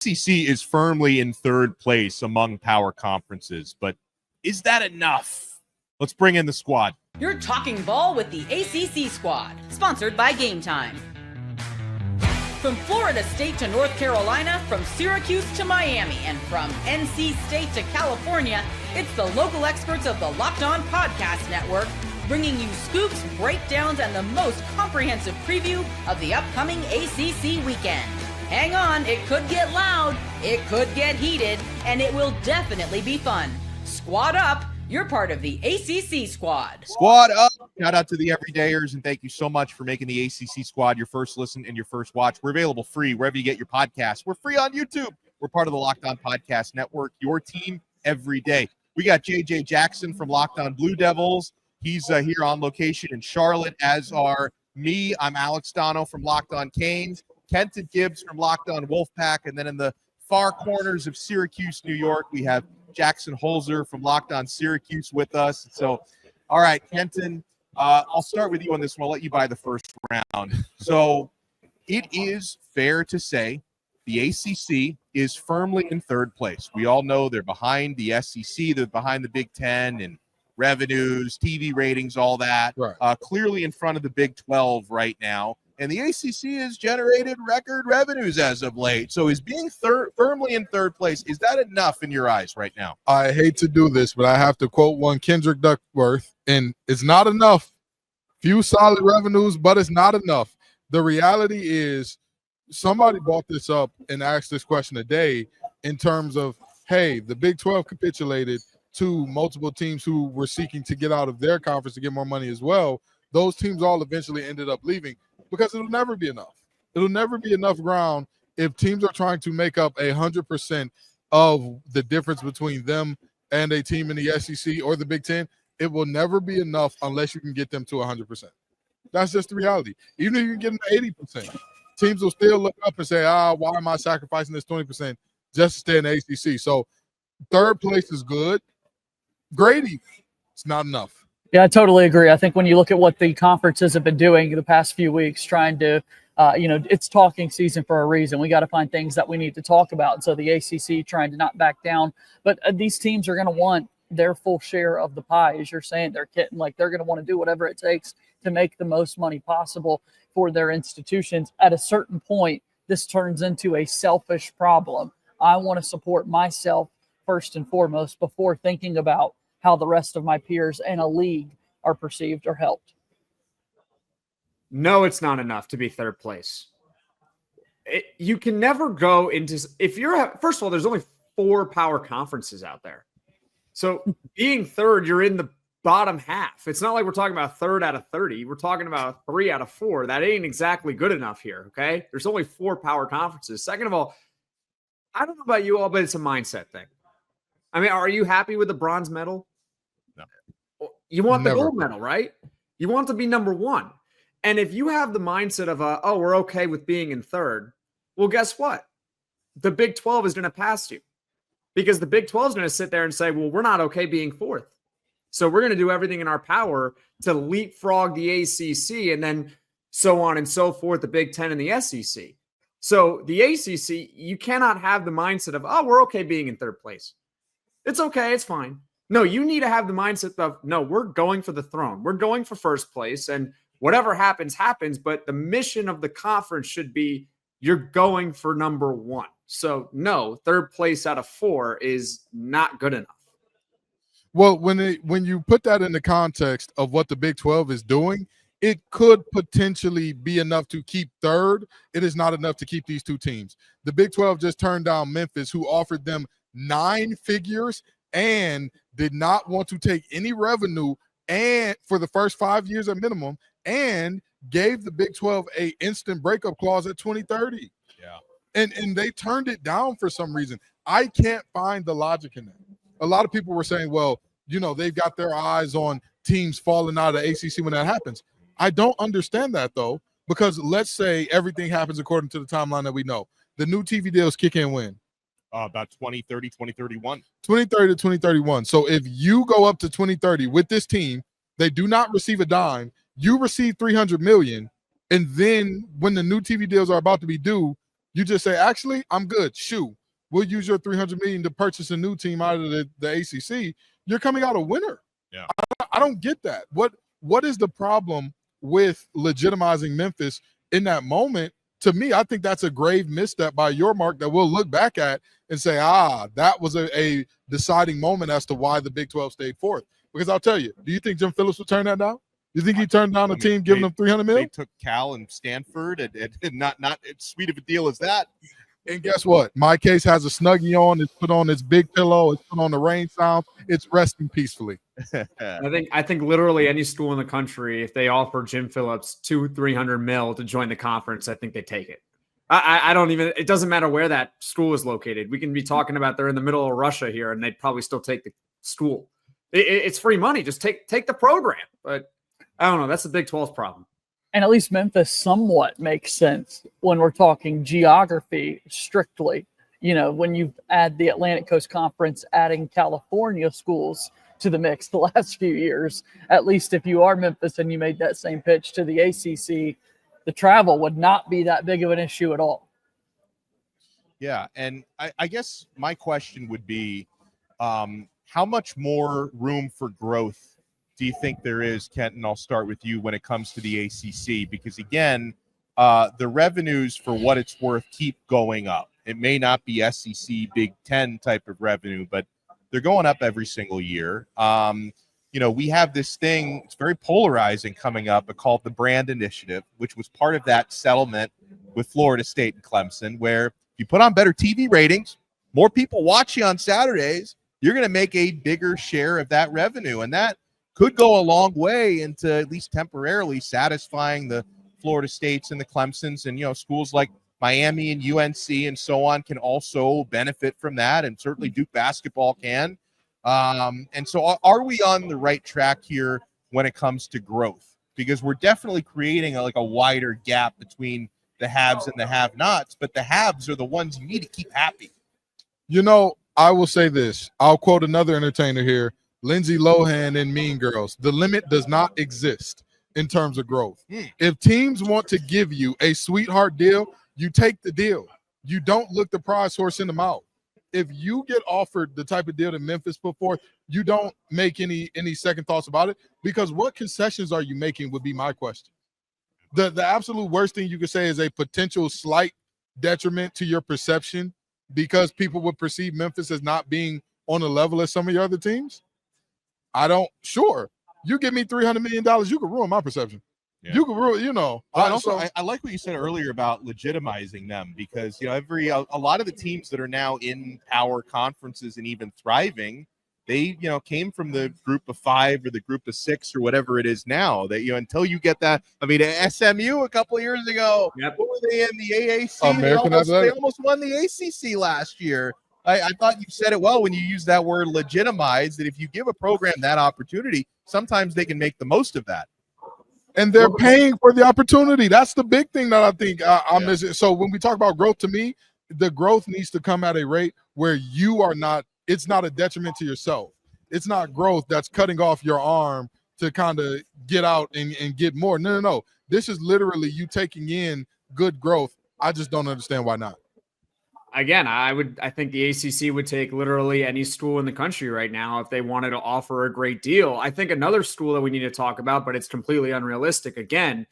ACC is firmly in third place among power conferences, but is that enough? Let's bring in the squad. You're talking ball with the ACC Squad, sponsored by Game Time. From Florida State to North Carolina, from Syracuse to Miami, and from NC State to California, it's the local experts of the Locked On Podcast Network, bringing you scoops, breakdowns, and the most comprehensive preview of the upcoming ACC weekend. Hang on, it could get loud, it could get heated, and it will definitely be fun. Squad up, you're part of the ACC Squad. Squad up. Shout out to the everydayers, and thank you so much for making the ACC Squad your first listen and your first watch. We're available free wherever you get your podcasts. We're free on YouTube. We're part of the Locked On Podcast Network, your team every day. We got JJ Jackson from Locked On Blue Devils. He's here on location in Charlotte, as are me. I'm Alex Dono from Locked On Canes. Kenton Gibbs from Locked On Wolfpack. And then in the far corners of Syracuse, New York, we have Jackson Holzer from Locked On Syracuse with us. So, all right, Kenton, I'll start with you on this one. I'll let you buy the first round. So it is fair to say the ACC is firmly in third place. We all know they're behind the SEC. They're behind the Big Ten and revenues, TV ratings, all that. Right. Clearly in front of the Big 12 right now. And the ACC has generated record revenues as of late. So is being firmly in third place, is that enough in your eyes right now? I hate to do this, but I have to quote one Kendrick Duckworth, and it's not enough. Few solid revenues, but it's not enough. The reality is somebody brought this up and asked this question today in terms of, hey, the Big 12 capitulated to multiple teams who were seeking to get out of their conference to get more money as well. Those teams all eventually ended up leaving, because it'll never be enough. It'll never be enough ground if teams are trying to make up 100% of the difference between them and a team in the SEC or the Big Ten. It will never be enough unless you can get them to 100%. That's just the reality. Even if you can get them to 80%, teams will still look up and say, why am I sacrificing this 20% just to stay in the ACC? So third place is good. Grady, it's not enough. Yeah, I totally agree. I think when you look at what the conferences have been doing the past few weeks, trying to, it's talking season for a reason. We got to find things that we need to talk about. And so the ACC trying to not back down. But these teams are going to want their full share of the pie, as you're saying. They're going to want to do whatever it takes to make the most money possible for their institutions. At a certain point, this turns into a selfish problem. I want to support myself first and foremost before thinking about how the rest of my peers and a league are perceived or helped. No, it's not enough to be third place. You can never go into – first of all, there's only 4 power conferences out there. So being third, you're in the bottom half. It's not like we're talking about third out of 30. We're talking about 3 out of 4. That ain't exactly good enough here, okay? There's only 4 power conferences. Second of all, I don't know about you all, but it's a mindset thing. I mean, are you happy with the bronze medal? No. You want the gold medal, right? You want to be number 1. And if you have the mindset of, we're okay with being in third, well, guess what? The Big 12 is going to pass you, because the Big 12 is going to sit there and say, well, we're not okay being 4th. So we're going to do everything in our power to leapfrog the ACC, and then so on and so forth, the Big 10 and the SEC. So the ACC, you cannot have the mindset of, we're okay being in third place. It's okay. It's fine. No, you need to have the mindset of, no, we're going for the throne. We're going for first place, and whatever happens, happens. But the mission of the conference should be, you're going for number 1. So no, third place out of 4 is not good enough. Well, when you put that in the context of what the Big 12 is doing, it could potentially be enough to keep third. It is not enough to keep these 2 teams. The Big 12 just turned down Memphis, who offered them 9 figures and did not want to take any revenue and for the first 5 years at minimum, and gave the Big 12 a instant breakup clause at 2030. Yeah. And they turned it down for some reason. I can't find the logic in that. A lot of people were saying, well, they've got their eyes on teams falling out of the ACC when that happens. I don't understand that, though, because let's say everything happens according to the timeline that we know. The new TV deals kick in when? About 2030, 2031. 2030 to 2031. So if you go up to 2030 with this team, they do not receive a dime. You receive $300 million, and then when the new TV deals are about to be due, You just say, actually, I'm good. Shoo, we'll use your $300 million to purchase a new team out of the ACC. You're coming out a winner. Yeah. I don't get that. What is the problem with legitimizing Memphis in that moment? To me, I think that's a grave misstep by your mark that we'll look back at and say, that was a deciding moment as to why the Big 12 stayed fourth. Because I'll tell you, do you think Jim Phillips would turn that down? You think he turned down a team giving them $300 million? They took Cal and Stanford, and not as sweet of a deal as that. And guess what? My case has a Snuggie on. It's put on its big pillow. It's put on the rain sound. It's resting peacefully. I think literally any school in the country, if they offer Jim Phillips $200-300 million to join the conference, I think they take it. I don't even. It doesn't matter where that school is located. We can be talking about they're in the middle of Russia here, and they'd probably still take the school. It's free money. Just take the program. But I don't know. That's the Big 12's problem. And at least Memphis somewhat makes sense when we're talking geography strictly. You know, when you add the Atlantic Coast Conference, adding California schools to the mix the last few years, at least if you are Memphis and you made that same pitch to the ACC, the travel would not be that big of an issue at all. Yeah, and I guess my question would be, how much more room for growth do you think there is, Kenton? I'll start with you when it comes to the ACC, because again, the revenues, for what it's worth, keep going up. It may not be SEC Big Ten type of revenue, but they're going up every single year. We have this thing, it's very polarizing coming up, called the Brand Initiative, which was part of that settlement with Florida State and Clemson, where if you put on better TV ratings, more people watch you on Saturdays, you're going to make a bigger share of that revenue. And that could go a long way into, at least temporarily, satisfying the Florida States and the Clemsons, and schools like Miami and UNC and so on can also benefit from that, and certainly Duke basketball can. And so are we on the right track here when it comes to growth? Because we're definitely creating a wider gap between the haves and the have-nots, but the haves are the ones you need to keep happy. I will say this. I'll quote another entertainer here, Lindsay Lohan in Mean Girls. The limit does not exist in terms of growth. If teams want to give you a sweetheart deal, you take the deal. You don't look the prize horse in the mouth. If you get offered the type of deal that Memphis put forth, you don't make any second thoughts about it, because what concessions are you making would be my question. The absolute worst thing you could say is a potential slight detriment to your perception because people would perceive Memphis as not being on the level as some of your other teams. Sure. You give me $300 million, you could ruin my perception. Yeah. You could ruin, I like what you said earlier about legitimizing them, because a lot of the teams that are now in power conferences and even thriving, they came from the group of 5 or the group of 6 or whatever it is now. That until you get that, SMU a couple of years ago, yep. What were they in the AAC? They almost won the ACC last year. I thought you said it well when you used that word legitimize, that if you give a program that opportunity, sometimes they can make the most of that. And they're paying for the opportunity. That's the big thing that I think I'm missing. So when we talk about growth, to me, the growth needs to come at a rate where you are not, it's not a detriment to yourself. It's not growth that's cutting off your arm to kind of get out and get more. No. This is literally you taking in good growth. I just don't understand why not. Again, I think the ACC would take literally any school in the country right now if they wanted to offer a great deal. I think another school that we need to talk about, but it's completely unrealistic again,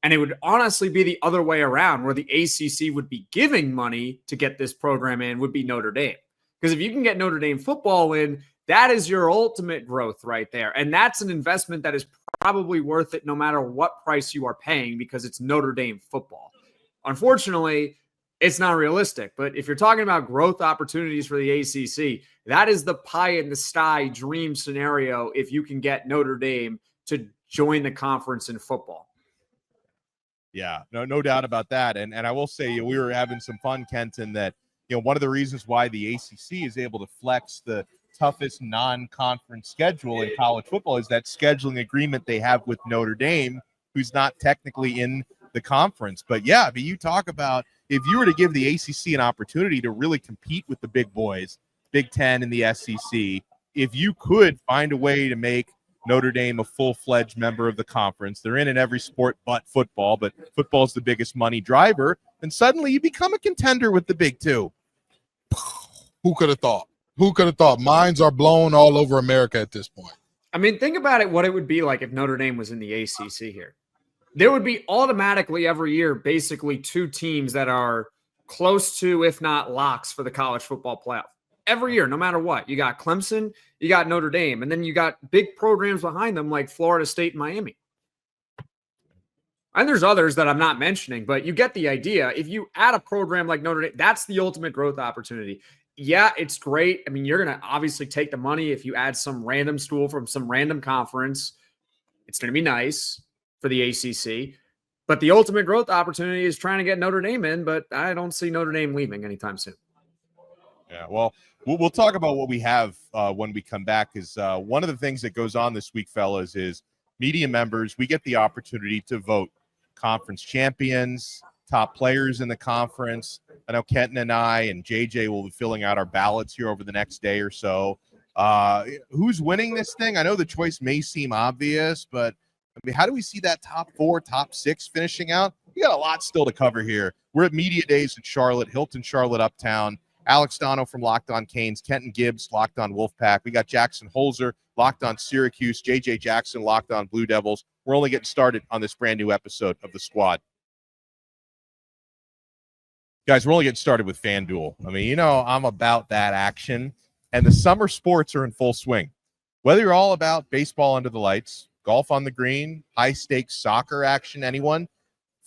and it would honestly be the other way around, where the ACC would be giving money to get this program in, would be Notre Dame. Because if you can get Notre Dame football in, that is your ultimate growth right there. And that's an investment that is probably worth it no matter what price you are paying, because it's Notre Dame football. Unfortunately, it's not realistic. But if you're talking about growth opportunities for the ACC, that is the pie in the sky dream scenario if you can get Notre Dame to join the conference in football. Yeah, no doubt about that. And I will say, we were having some fun, Kenton, that one of the reasons why the ACC is able to flex the toughest non-conference schedule in college football is that scheduling agreement they have with Notre Dame, who's not technically in the conference. But yeah, you talk about, if you were to give the ACC an opportunity to really compete with the big boys, Big Ten and the SEC, if you could find a way to make Notre Dame a full-fledged member of the conference. They're in every sport but football, but football is the biggest money driver. And suddenly you become a contender with the Big Two. Who could have thought? Who could have thought? Minds are blown all over America at this point. I mean, think about it, what it would be like if Notre Dame was in the ACC here. There would be automatically every year basically two teams that are close to, if not locks, for the college football playoff. Every year, no matter what. You got Clemson, you got Notre Dame, and then you got big programs behind them like Florida State and Miami. And there's others that I'm not mentioning, but you get the idea. If you add a program like Notre Dame, that's the ultimate growth opportunity. Yeah, it's great. I mean, you're going to obviously take the money if you add some random school from some random conference. It's going to be nice for the ACC. But the ultimate growth opportunity is trying to get Notre Dame in, but I don't see Notre Dame leaving anytime soon. Yeah, well, we'll talk about what we have when we come back. Is one of the things that goes on this week, fellas, is media members, we get the opportunity to vote conference champions, top players in the conference. I know Kenton and I and JJ will be filling out our ballots here over the next day or so. Who's winning this thing? I know the choice may seem obvious, but I mean, how do we see that top 4, top 6 finishing out? We got a lot still to cover here. We're at Media Days in Charlotte, Hilton Charlotte Uptown. Alex Dono from Locked On Canes, Kenton Gibbs, Locked On Wolfpack. We got Jackson Holzer, Locked On Syracuse, JJ Jackson, Locked On Blue Devils. We're only getting started on this brand new episode of The Squad. Guys, we're only getting started with FanDuel. I mean, you know, I'm about that action, and the summer sports are in full swing. Whether you're all about baseball under the lights, golf on the green, high-stakes soccer action, anyone,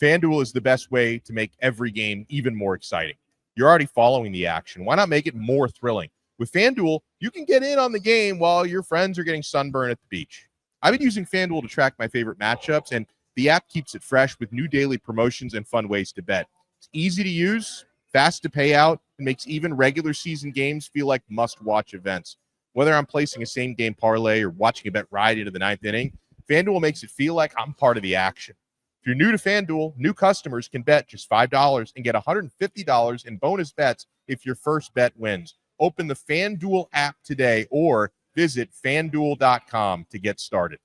FanDuel is the best way to make every game even more exciting. You're already following the action. Why not make it more thrilling? With FanDuel, you can get in on the game while your friends are getting sunburned at the beach. I've been using FanDuel to track my favorite matchups, and the app keeps it fresh with new daily promotions and fun ways to bet. It's easy to use, fast to pay out, and makes even regular season games feel like must-watch events. Whether I'm placing a same-game parlay or watching a bet ride into the 9th inning, FanDuel makes it feel like I'm part of the action. If you're new to FanDuel, new customers can bet just $5 and get $150 in bonus bets if your first bet wins. Open the FanDuel app today or visit FanDuel.com to get started.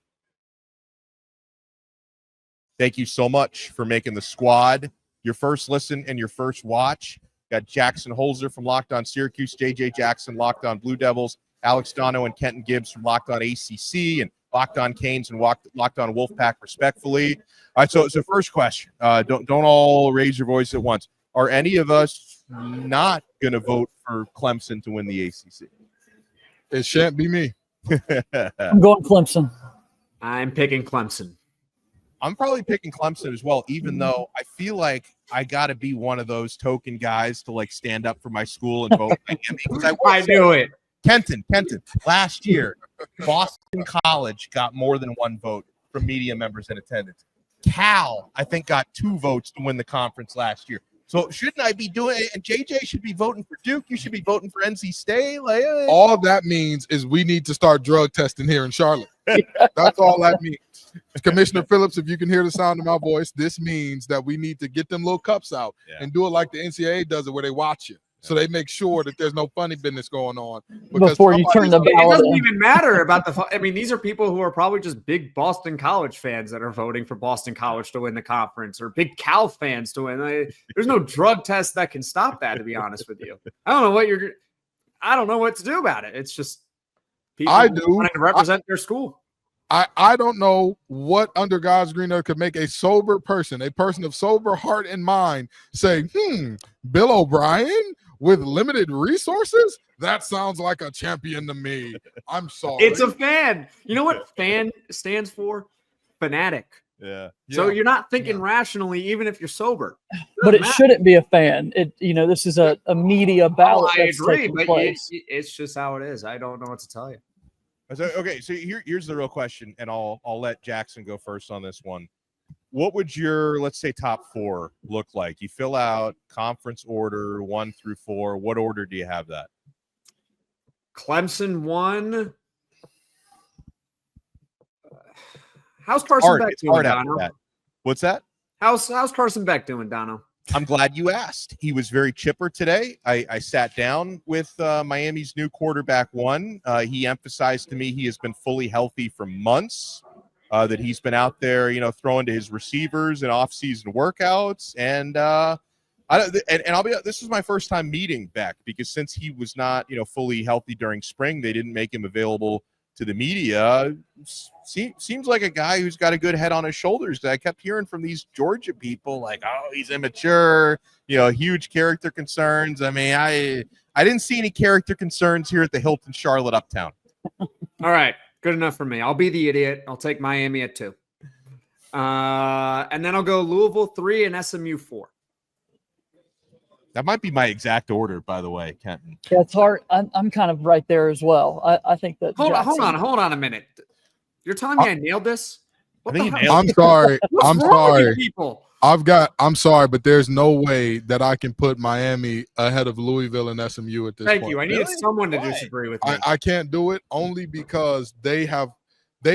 Thank you so much for making the squad your first listen and your first watch. Got Jackson Holzer from Locked On Syracuse, JJ Jackson, Locked On Blue Devils, Alex Dono and Kenton Gibbs from Locked On ACC, and Locked On Canes and Locked On Wolfpack, respectfully. All right, so first question. Don't all raise your voice at once. Are any of us not going to vote for Clemson to win the ACC? It shan't be me. I'm going Clemson. I'm picking Clemson. I'm probably picking Clemson as well, even though I feel like I got to be one of those token guys to like stand up for my school and vote. I knew it. Kenton, last year, Boston College got more than one vote from media members in attendance. Cal, I think, got 2 votes to win the conference last year. So shouldn't I be doing it? And JJ should be voting for Duke. You should be voting for NC State. Like, all that means is we need to start drug testing here in Charlotte. That's all that means. Commissioner Phillips, if you can hear the sound of my voice, this means that we need to get them little cups out and do it like the NCAA does it, where they watch you. So they make sure that there's no funny business going on. Before you turn the ballot. It doesn't even matter about the – I mean, these are people who are probably just big Boston College fans that are voting for Boston College to win the conference, or big Cal fans to win. There's no drug test that can stop that, to be honest with you. I don't know what to do about it. It's just people wanting to represent their school. I don't know what under God's green earth could make a sober person, a person of sober heart and mind, say, Bill O'Brien with limited resources? That sounds like a champion to me. I'm sorry. It's a fan. You know what fan stands for? Fanatic. Yeah. So you're not thinking rationally, even if you're sober. But it shouldn't be a fan. This is a media ballot. I agree, but it's just how it is. I don't know what to tell you. Okay, so here's the real question, and I'll let Jackson go first on this one. What would your, let's say, top 4 look like? You fill out conference order 1 through 4. What order do you have that? Clemson 1. How's Carson Beck doing, Dono? What's that? How's Carson Beck doing, Dono? I'm glad you asked. He was very chipper today. I sat down with Miami's new quarterback one. He emphasized to me he has been fully healthy for months, that he's been out there, throwing to his receivers and off-season workouts. And I'll be. This is my first time meeting Beck, because since he was not, fully healthy during spring, they didn't make him available to the media. Seems like a guy who's got a good head on his shoulders. I kept hearing from these Georgia people like, oh, he's immature, huge character concerns. I mean, I didn't see any character concerns here at the Hilton Charlotte Uptown. All right, good enough for me. I'll be the idiot. I'll take Miami at 2. And then I'll go Louisville 3 and SMU 4. That might be my exact order, by the way, Kenton. Yeah, it's hard. I'm kind of right there as well. I think that. Hold on a minute. You're telling me I nailed this? What the hell? I'm sorry. I'm sorry. People. I'm sorry, but there's no way that I can put Miami ahead of Louisville and SMU at this point. Thank you. I needed someone to disagree with me. I can't do it only because they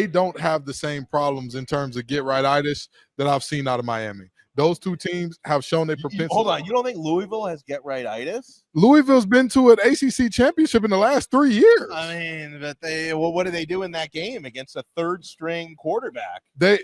don't have the same problems in terms of get right-itis that I've seen out of Miami. Those two teams have shown their propensity. Hold on. You don't think Louisville has get right-itis? Louisville's been to an ACC championship in the last 3 years. I mean, but what did they do in that game against a third-string quarterback? They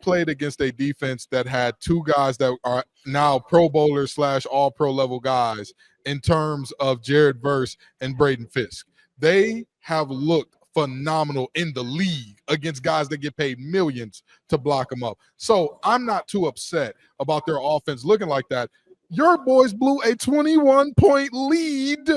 played against a defense that had two guys that are now Pro Bowlers / all-pro level guys in terms of Jared Verse and Braden Fisk. They have looked phenomenal in the league against guys that get paid millions to block them up. So I'm not too upset about their offense looking like that. Your boys blew a 21-point lead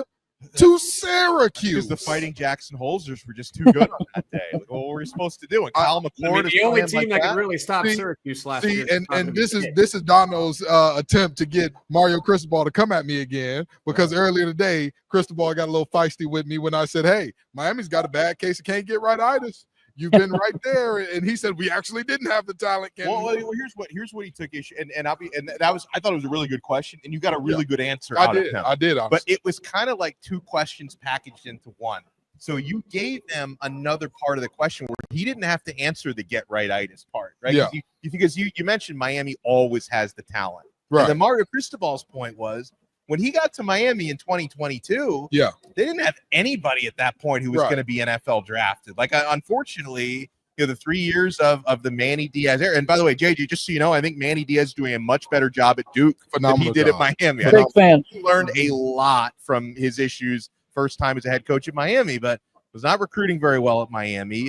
to Syracuse. Because the Fighting Jackson Holzers were just too good on that day. Like, what were we supposed to do? And Kyle McCord the only team that could really stop Syracuse last year. And this is Donno's attempt to get Mario Cristobal to come at me again, because earlier today Cristobal got a little feisty with me when I said, "Hey, Miami's got a bad case of can't get right-itis. You've been right there," and he said we actually didn't have the talent. Well, here's what he took issue, and I thought it was a really good question, and you got a really good answer. I did, honestly. But it was kind of like two questions packaged into one. So you gave them another part of the question where he didn't have to answer the get right-itis part, right? Yeah. Because you mentioned Miami always has the talent. Right. And then Mario Cristobal's point was, when he got to Miami in 2022, they didn't have anybody at that point who was going to be NFL drafted. Like, unfortunately, the 3 years of the Manny Diaz era. And by the way, JJ, just so you know, I think Manny Diaz is doing a much better job at Duke than he did at Miami. Big fan. He learned a lot from his issues first time as a head coach at Miami, but was not recruiting very well at Miami.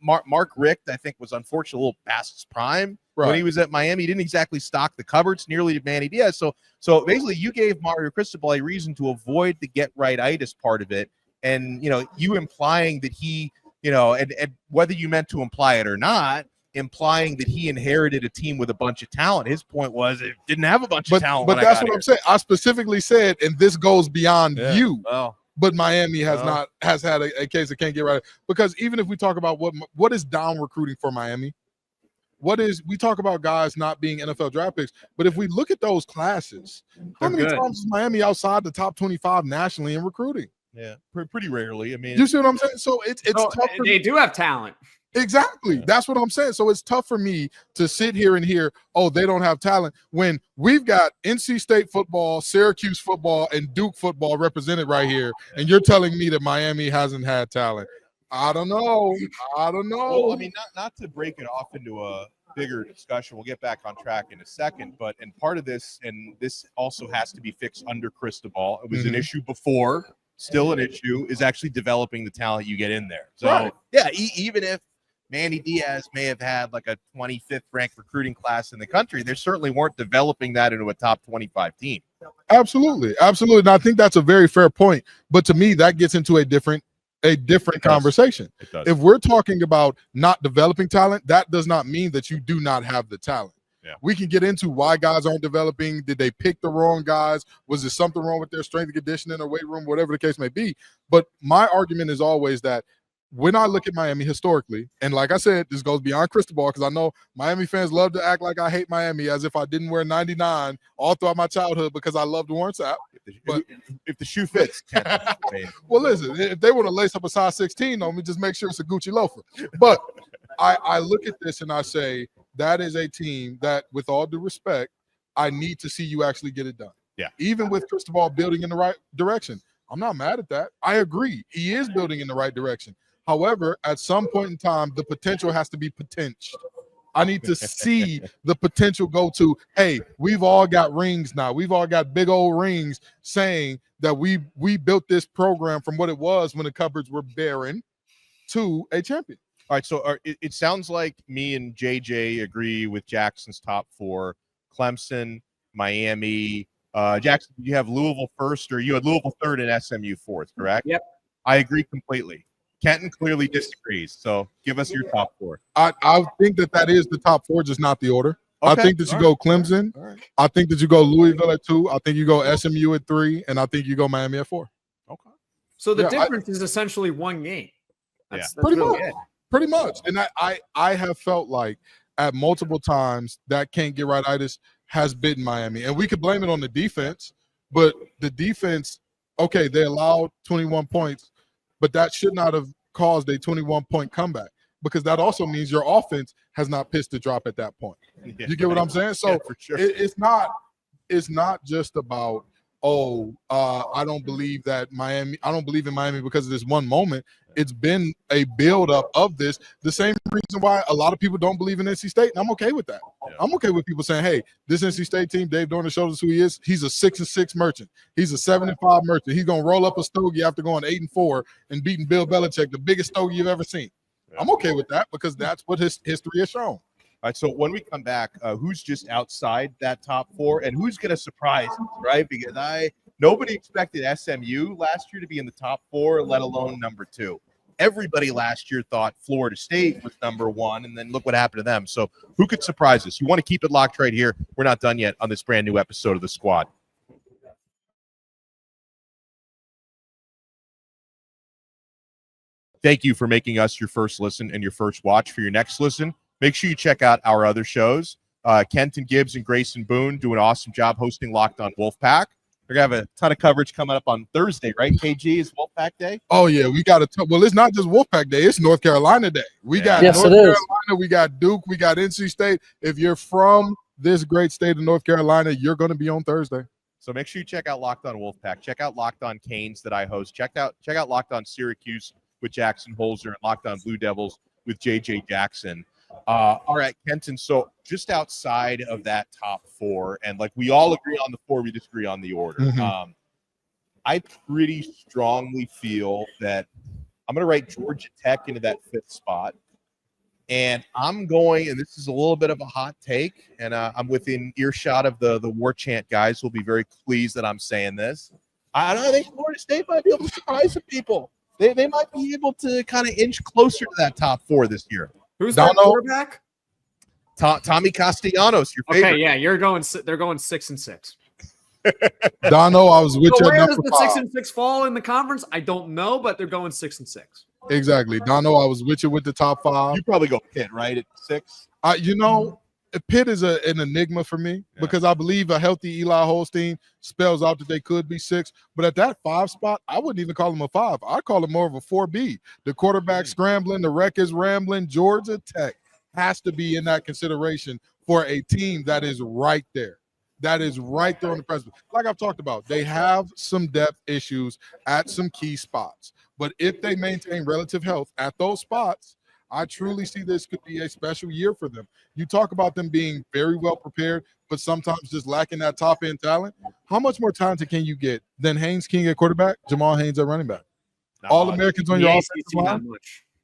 Mark Richt, I think, was unfortunately a little past his prime. When he was at Miami, he didn't exactly stock the cupboards nearly to Manny Diaz. So basically, you gave Mario Cristobal a reason to avoid the get right-itis part of it, and you implying that he, and whether you meant to imply it or not, implying that he inherited a team with a bunch of talent. His point was it didn't have a bunch of talent. But that's what I'm saying. I specifically said, and this goes beyond you. Well, but Miami has had a case that can't get right, because even if we talk about what is down recruiting for Miami. We talk about guys not being NFL draft picks, but if we look at those classes, how many times is Miami outside the top 25 nationally in recruiting? Yeah, pretty rarely. I mean, you see what I'm saying? So it's tough. They do have talent. Exactly. That's what I'm saying. So it's tough for me to sit here and hear, oh, they don't have talent, when we've got NC State football, Syracuse football, and Duke football represented right here, and you're telling me that Miami hasn't had talent. I don't know. Well, I mean, not to break it off into a bigger discussion. We'll get back on track in a second. And part of this, and this also has to be fixed under Cristobal. It was an issue before, still an issue, is actually developing the talent you get in there. So, even if Manny Diaz may have had like a 25th ranked recruiting class in the country, they certainly weren't developing that into a top 25 team. Absolutely. And I think that's a very fair point. But to me, that gets into a different conversation. If we're talking about not developing talent, that does not mean that you do not have the talent. Yeah. We can get into why guys aren't developing. Did they pick the wrong guys? Was there something wrong with their strength and conditioning or weight room, whatever the case may be? But my argument is always that when I look at Miami historically, and like I said, this goes beyond Cristobal, because I know Miami fans love to act like I hate Miami as if I didn't wear 99 all throughout my childhood because I loved Warren Sapp. But if the shoe fits, well, listen, if they want to lace up a size 16 on me, just make sure it's a Gucci loafer. But I look at this and I say that is a team that, with all due respect, I need to see you actually get it done. Yeah. Even with Cristobal building in the right direction. I'm not mad at that. I agree. He is building in the right direction. However, at some point in time, the potential has to be potential. I need to see the potential go to, hey, we've all got rings now. We've all got big old rings saying that we built this program from what it was when the cupboards were barren to a champion. All right, so it sounds like me and JJ agree with Jackson's top 4. Clemson, Miami. Jackson, you have Louisville first, or you had Louisville third and SMU fourth, correct? Yep. I agree completely. Kenton clearly disagrees, so give us your top 4. I think that is the top 4, just not the order. Okay. I think that you go Clemson. Right. I think that you go Louisville at 2. I think you go SMU at 3, and I think you go Miami at 4. Okay. So the difference is essentially one game. That's pretty much. And I have felt like at multiple times that can't get right-itis has bitten Miami. And we could blame it on the defense, but the defense, okay, they allowed 21 points, but that should not have caused a 21-point comeback, because that also means your offense has not pissed the drop at that point. Yeah, you get what I'm saying? So for sure. It's not just about, I don't believe in Miami because of this one moment. It's been a build-up of this. The same reason why a lot of people don't believe in NC State, and I'm okay with that. Yeah. I'm okay with people saying, hey, this NC State team, Dave Dorner showed us who he is. He's a 6-6 merchant. He's a 7-5 merchant. He's going to roll up a stogie after going 8-4 and beating Bill Belichick, the biggest stogie you've ever seen. Yeah. I'm okay with that because that's what his history has shown. All right, so when we come back, who's just outside that top 4, and who's going to surprise us, right? Because nobody expected SMU last year to be in the top 4, let alone number 2. Everybody last year thought Florida State was number 1, and then look what happened to them. So who could surprise us? You want to keep it locked right here. We're not done yet on this brand new episode of The Squad. Thank you for making us your first listen and your first watch. For your next listen, make sure you check out our other shows. Kenton Gibbs and Grayson Boone do an awesome job hosting Locked On Wolfpack. They're going to have a ton of coverage coming up on Thursday, right? KG is Wolfpack Day? Oh, yeah. We got well, it's not just Wolfpack Day. It's North Carolina Day. We got North Carolina. We got Duke. We got NC State. If you're from this great state of North Carolina, you're going to be on Thursday. So make sure you check out Locked On Wolfpack. Check out Locked On Canes that I host. Check out Locked On Syracuse with Jackson Holzer and Locked On Blue Devils with JJ Jackson. All right, Kenton. So just outside of that top 4, and like we all agree on the 4, we disagree on the order. Mm-hmm. I pretty strongly feel that I'm going to write Georgia Tech into that 5th spot. And I'm going, and this is a little bit of a hot take, and I'm within earshot of the War Chant guys who will be very pleased that I'm saying this. I don't think Florida State might be able to surprise some people. They might be able to kind of inch closer to that top 4 this year. Who's their quarterback? Tommy Castellanos, your favorite. Okay, yeah, they're going 6-6. Dono, I was with you. Where does the 6-6 fall in the conference? I don't know, but they're going 6-6. Exactly. Dono, I was with you with the top 5. You probably go Pitt, right, at 6? Pitt is an enigma for me because I believe a healthy Eli Holstein spells out that they could be 6. But at that 5 spot, I wouldn't even call them a 5. I'd call it more of a 4B. The quarterback scrambling, the wreck is rambling. Georgia Tech has to be in that consideration for a team that is right there. That is right there on the precipice. Like I've talked about, they have some depth issues at some key spots. But if they maintain relative health at those spots, I truly see this could be a special year for them. You talk about them being very well prepared, but sometimes just lacking that top-end talent. How much more talented can you get than Haynes King at quarterback, Jamal Haynes at running back? All Americans on your offensive line?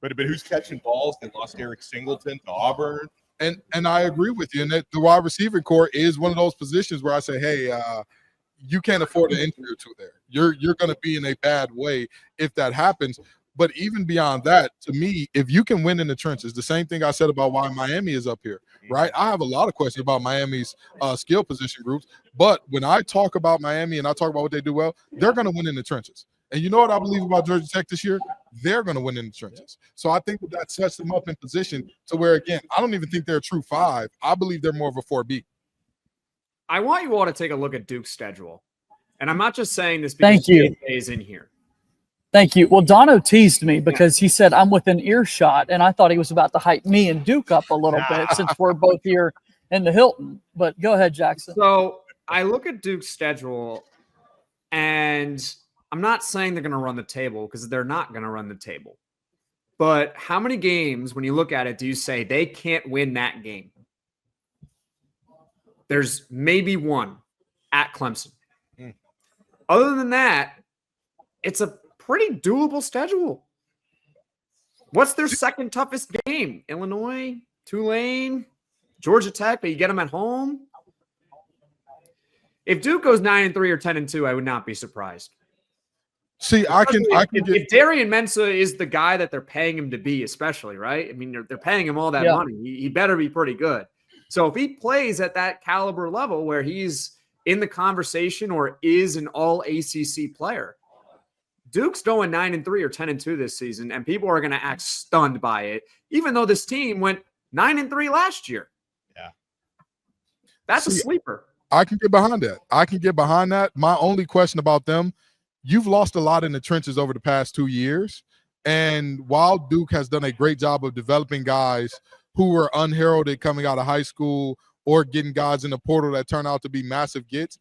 But who's catching balls? They lost Eric Singleton to Auburn. And I agree with you. And that the wide receiver core is one of those positions where I say, hey, you can't afford an injury or 2 there. You're going to be in a bad way if that happens. But even beyond that, to me, if you can win in the trenches, the same thing I said about why Miami is up here, right? I have a lot of questions about Miami's skill position groups. But when I talk about Miami and I talk about what they do well, they're going to win in the trenches. And you know what I believe about Georgia Tech this year? They're going to win in the trenches. So I think that sets them up in position to where, again, I don't even think they're a true 5. I believe they're more of a 4B. I want you all to take a look at Duke's schedule. And I'm not just saying this because JJ is in here. Thank you. Well, Dono teased me because he said I'm within earshot, and I thought he was about to hype me and Duke up a little bit since we're both here in the Hilton. But go ahead, Jackson. So I look at Duke's schedule, and I'm not saying they're going to run the table because they're not going to run the table. But how many games, when you look at it, do you say they can't win that game? There's maybe one at Clemson. Other than that, it's a pretty doable schedule. What's their second toughest game? Illinois, Tulane, Georgia Tech, but you get them at home. If Duke goes 9-3 or 10-2, I would not be surprised. See, if Darian Mensah is the guy that they're paying him to be, especially, right? I mean, they're paying him all that money. He better be pretty good. So if he plays at that caliber level where he's in the conversation or is an all ACC player, Duke's going 9-3 or 10-2 this season, and people are going to act stunned by it, even though this team went 9-3 last year. Yeah. That's a sleeper. I can get behind that. My only question about them, you've lost a lot in the trenches over the past 2 years. And while Duke has done a great job of developing guys who were unheralded coming out of high school or getting guys in the portal that turn out to be massive gets,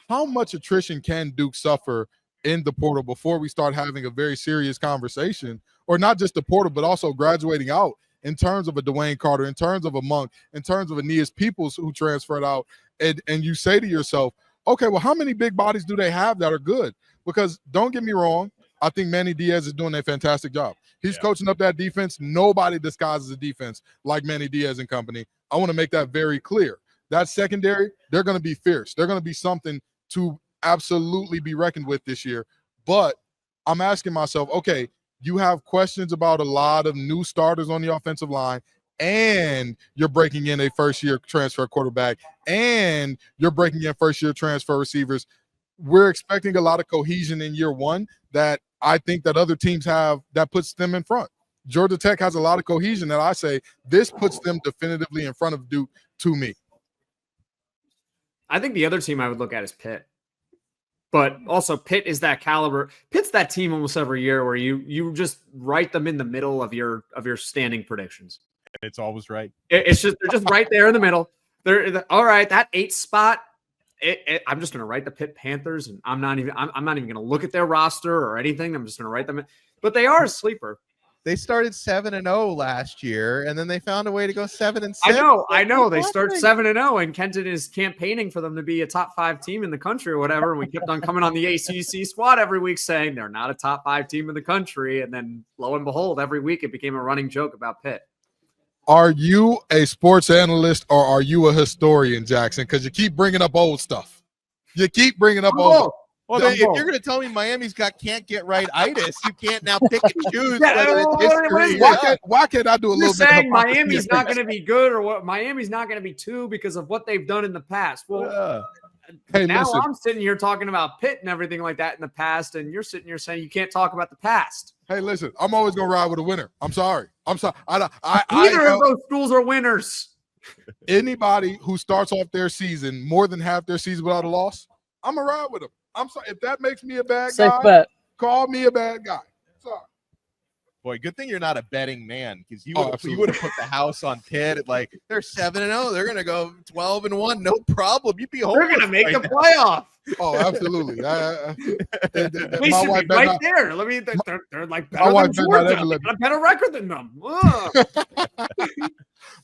how much attrition can Duke suffer in the portal before we start having a very serious conversation, or not just the portal, but also graduating out in terms of a Dwayne Carter, in terms of a Monk, in terms of Aeneas Peoples who transferred out. And you say to yourself, okay, well, how many big bodies do they have that are good? Because don't get me wrong, I think Manny Diaz is doing a fantastic job. He's coaching up that defense. Nobody disguises a defense like Manny Diaz and company. I want to make that very clear. That secondary, they're going to be fierce. They're going to be something to absolutely be reckoned with this year. But I'm asking myself, okay, you have questions about a lot of new starters on the offensive line, and you're breaking in a first-year transfer quarterback, and you're breaking in first-year transfer receivers. We're expecting a lot of cohesion in year one that I think that other teams have that puts them in front. Georgia Tech has a lot of cohesion that I say this puts them definitively in front of Duke to me. I think the other team I would look at is Pitt. But also Pitt is that caliber. Pitt's that team almost every year where you just write them in the middle of your standing predictions. It's always right. It's just they're just right there in the middle. They're all right. That 8th spot. I'm just going to write the Pitt Panthers, and I'm not even going to look at their roster or anything. I'm just going to write them in. But they are a sleeper. They started 7-0 last year, and then they found a way to go 7-6. I know. They start 7-0, and Kenton is campaigning for them to be a top 5 team in the country or whatever. And we kept on coming on the ACC Squad every week saying they're not a top 5 team in the country. And then lo and behold, every week it became a running joke about Pitt. Are you a sports analyst or are you a historian, Jackson? Because you keep bringing up old stuff. You keep bringing up old stuff. Well, if you're going to tell me Miami's can't get right itis, you can't now pick and choose whether it's history. Why can't I do a little bit? You're saying Miami's not going to be good, or what? Miami's not going to be 2 because of what they've done in the past. Well, hey, now listen. I'm sitting here talking about Pitt and everything like that in the past, and you're sitting here saying you can't talk about the past. Hey, listen, I'm always going to ride with a winner. I'm sorry. Neither of those schools are winners. Anybody who starts off their season more than half their season without a loss, I'm going to ride with them. I'm sorry. If that makes me a bad Safe guy, bet. Call me a bad guy. Sorry. Boy, good thing you're not a betting man, because you would have put the house on Pitt at like they're 7-0. They're gonna go 12-1, no problem. You'd be home. They're gonna make the playoff. Oh, absolutely. We should be right there. They're like better than Georgia. They got a better record than them.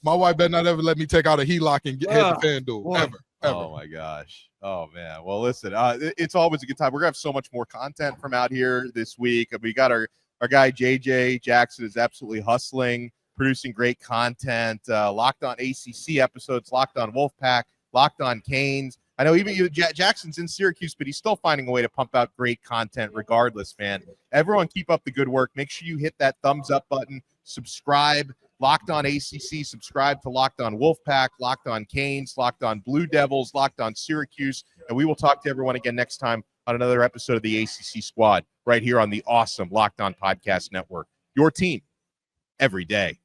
My wife better not ever let me take out a HELOC and head to FanDuel. Ever. Oh my gosh. Oh man. Well, listen, it's always a good time. We're gonna have so much more content from out here this week. We got our guy JJ Jackson is absolutely hustling, producing great content. Locked on ACC episodes, Locked on Wolfpack, Locked on Canes. I know even Jackson's in Syracuse, but he's still finding a way to pump out great content regardless, man. Everyone keep up the good work. Make sure you hit that thumbs up button, subscribe. Locked on ACC, subscribe to Locked on Wolfpack, Locked on Canes, Locked on Blue Devils, Locked on Syracuse. And we will talk to everyone again next time on another episode of the ACC Squad right here on the awesome Locked on Podcast Network. Your team every day.